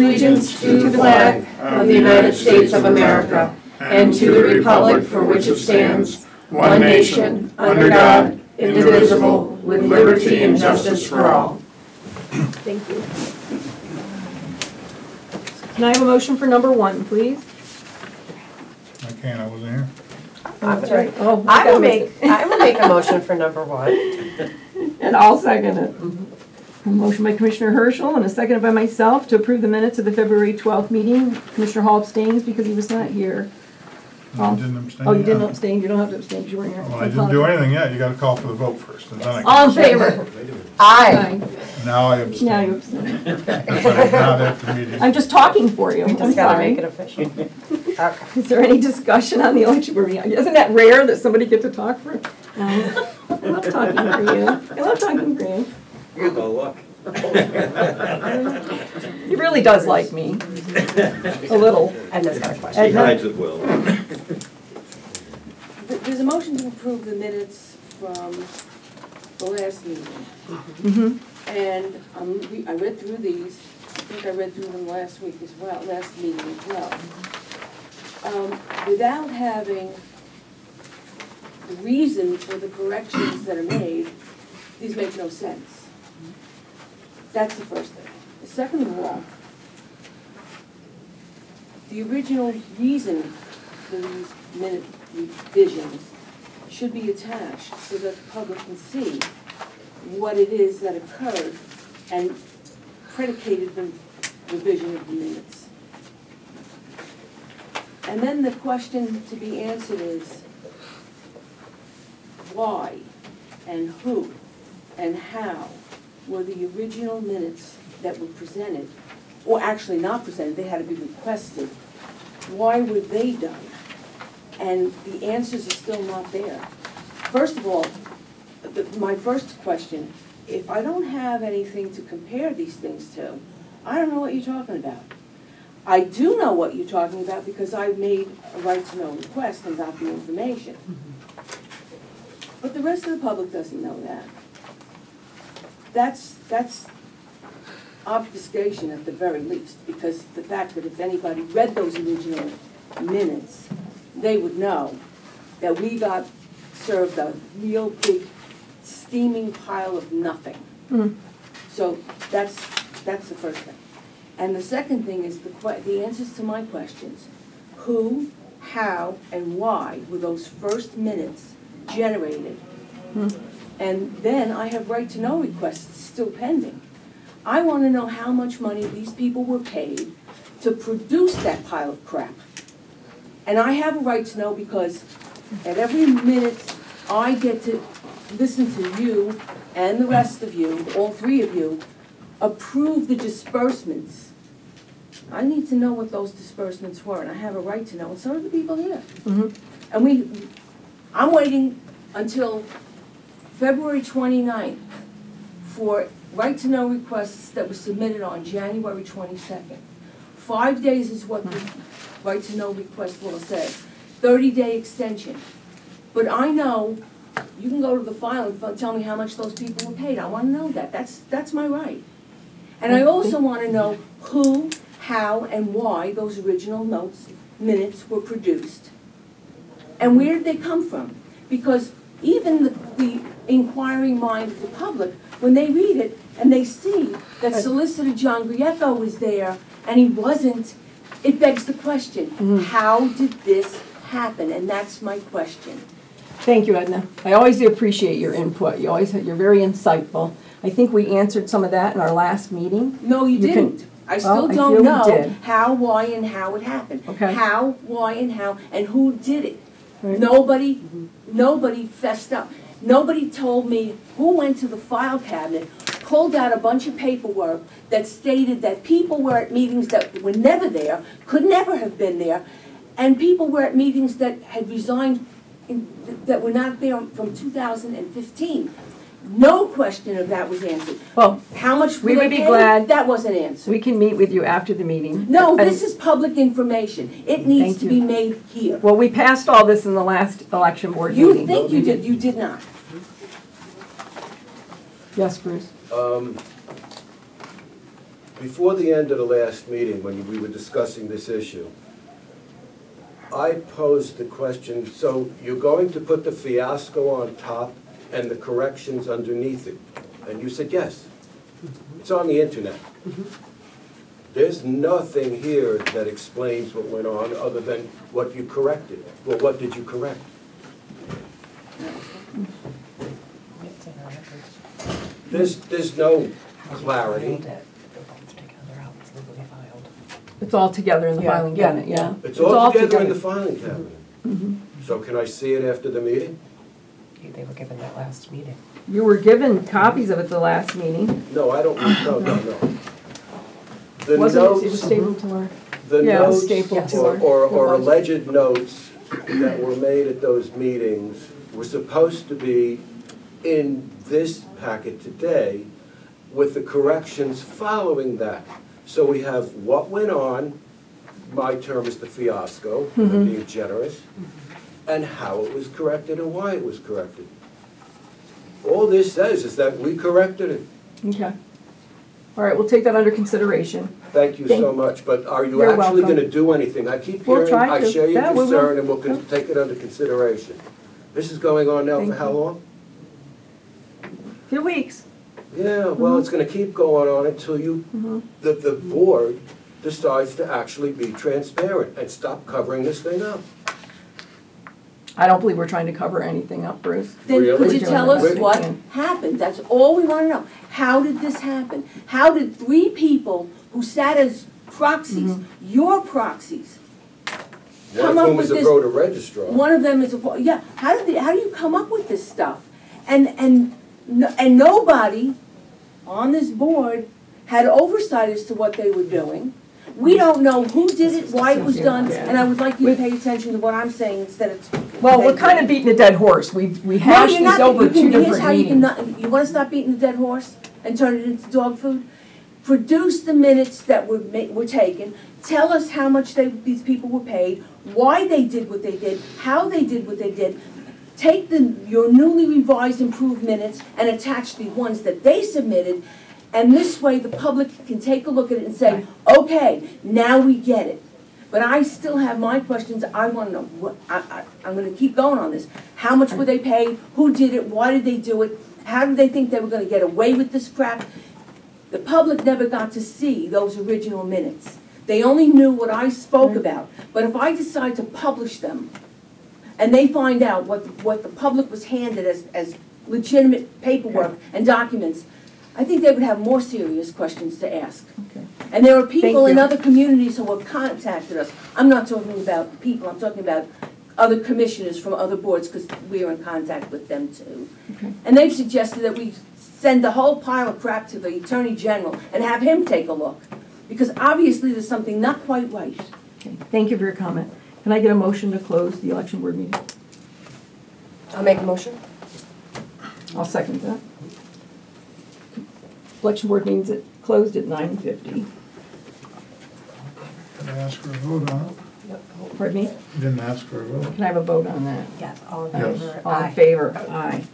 allegiance to the flag of the United States of America and to the republic for which it stands, one nation, under God, indivisible, with liberty and justice for all. Thank you. Can I have a motion for number 1, please? I can't, I wasn't here. That's right. Oh, I will make a motion for number 1. And I'll second it. A motion by Commissioner Herschel and a second by myself to approve the minutes of the February 12th meeting. Commissioner Hall abstains because he was not here. No, I didn't abstain. Oh, you didn't yet. abstain? You don't have to abstain because you weren't here. Well, I didn't do anything yet. You gotta call for the vote first. And then I All in favor? Aye. Now I abstain. Now you abstain. Now after the meeting. I'm just talking for you. We I'm just gotta sorry. make it official. Okay. Is there any discussion on the election? Isn't that rare that somebody gets to talk for? I love talking for you. I love talking for you. You're the luck. He really does like me. A little. Edna's got a question. He hides it well. There's a motion to approve the minutes from the last meeting. Mm-hmm. And I read through these. I think I read through them last week as well, last meeting as well. Without having the reason for the corrections that are made, these make no sense. That's the first thing. The second of all, the original reason for these minute revisions should be attached so that the public can see what it is that occurred and predicated the revision of the minutes. And then the question to be answered is why and who and how were the original minutes that were presented, or actually not presented, they had to be requested, why were they done? And the answers are still not there. First of all, my first question, if I don't have anything to compare these things to, I don't know what you're talking about. I do know what you're talking about because I made a right-to-know request and got the information. But the rest of the public doesn't know that. That's obfuscation at the very least, because the fact that if anybody read those original minutes, they would know that we got served a real big steaming pile of nothing. Mm. So that's the first thing. And the second thing is the answers to my questions. Who, how, and why were those first minutes generated? Mm. And then I have right-to-know requests still pending. I want to know how much money these people were paid to produce that pile of crap. And I have a right to know because at every minute I get to listen to you and the rest of you, all three of you, approve the disbursements. I need to know what those disbursements were, and I have a right to know, and so do the people here. Mm-hmm. And I'm waiting until February 29th for right-to-know requests that were submitted on January 22nd. 5 days is what the right-to-know request law says. 30-day extension. But I know you can go to the file and tell me how much those people were paid. I want to know that. That's my right. And I also want to know who, how, and why those original minutes were produced. And where did they come from? Because even the inquiring mind of the public, when they read it and they see that Solicitor John Griecco was there and he wasn't, it begs the question, how did this happen? And that's my question. Thank you, Edna. I always appreciate your input. You're very insightful. I think we answered some of that in our last meeting. No, you didn't. I still don't know how, why, and how it happened. Okay. How, why, and how, and who did it. Right. Nobody fessed up. Nobody told me who went to the file cabinet, pulled out a bunch of paperwork that stated that people were at meetings that were never there, could never have been there, and people were at meetings that had resigned, that were not there from 2015. No question of that was answered. Well, how much we would be glad that wasn't answered. We can meet with you after the meeting. No, this is public information. It needs to be made here. Well, we passed all this in the last election board meeting. You think you did. You did not. Yes, Bruce. before the end of the last meeting, when we were discussing this issue, I posed the question, so you're going to put the fiasco on top and the corrections underneath it? And you said yes. It's on the internet. There's nothing here that explains what went on other than what you corrected. Well, what did you correct? There's no clarity. It's all together in the filing cabinet, yeah. It's all together in the filing cabinet. So can I see it after the meeting? They were given that last meeting. You were given copies of it the last meeting. No, I don't, no. The Wasn't it, it was notes, stapled to our, the yeah, it was notes stapled to our. or alleged notes that were made at those meetings were supposed to be in this packet today with the corrections following that. So we have what went on, my term is the fiasco, I'm being generous, and how it was corrected and why it was corrected. All this says is that we corrected it. Okay. All right, we'll take that under consideration. Thank you so much, but are you You're actually welcome. gonna do anything? I keep We'll hearing, try I to. share your Yeah, we will. concern and we'll take it under consideration. This is going on now Thank for how you. long? Few weeks. Yeah, well, it's gonna keep going on until you, the board decides to actually be transparent and stop covering this thing up. I don't believe we're trying to cover anything up, Bruce. Then could Really? you tell us We're doing what it. happened? That's all we want to know. How did this happen? How did three people who sat as proxies, your proxies, One come of up whom with is a this? voter registrar. One of them is a, yeah, how do you come up with this stuff? And nobody on this board had oversight as to what they were doing. We don't know who did it, why it was done, and I would like you to pay attention to what I'm saying instead of. Well, we're kind of beating a dead horse. We hashed No, you're this not. over You can- two here's different how you can meetings. not- You wanna stop beating the dead horse and turn it into dog food? Produce the minutes that were taken, tell us how much these people were paid, why they did what they did, how they did what they did. Take your newly revised improved minutes and attach the ones that they submitted, and this way the public can take a look at it and say, okay, now we get it. But I still have my questions. I want to know, I'm going to keep going on this. How much were they paid? Who did it? Why did they do it? How did they think they were going to get away with this crap? The public never got to see those original minutes. They only knew what I spoke about. But if I decide to publish them, and they find out what the public was handed as legitimate paperwork and documents, I think they would have more serious questions to ask. Okay. And there are people in you. other communities who have contacted us. I'm not talking about people, I'm talking about other commissioners from other boards, because we are in contact with them too. Okay. And they've suggested that we send the whole pile of crap to the Attorney General and have him take a look, because obviously there's something not quite right. Okay. Thank you for your comment. Can I get a motion to close the election board meeting? I'll make a motion. I'll second that. Election board meeting's closed at 9:50. Did I ask for a vote on it? Pardon me? You didn't ask for a vote. Can I have a vote on that? Yes, all in Yes. favor? All in favor? Aye.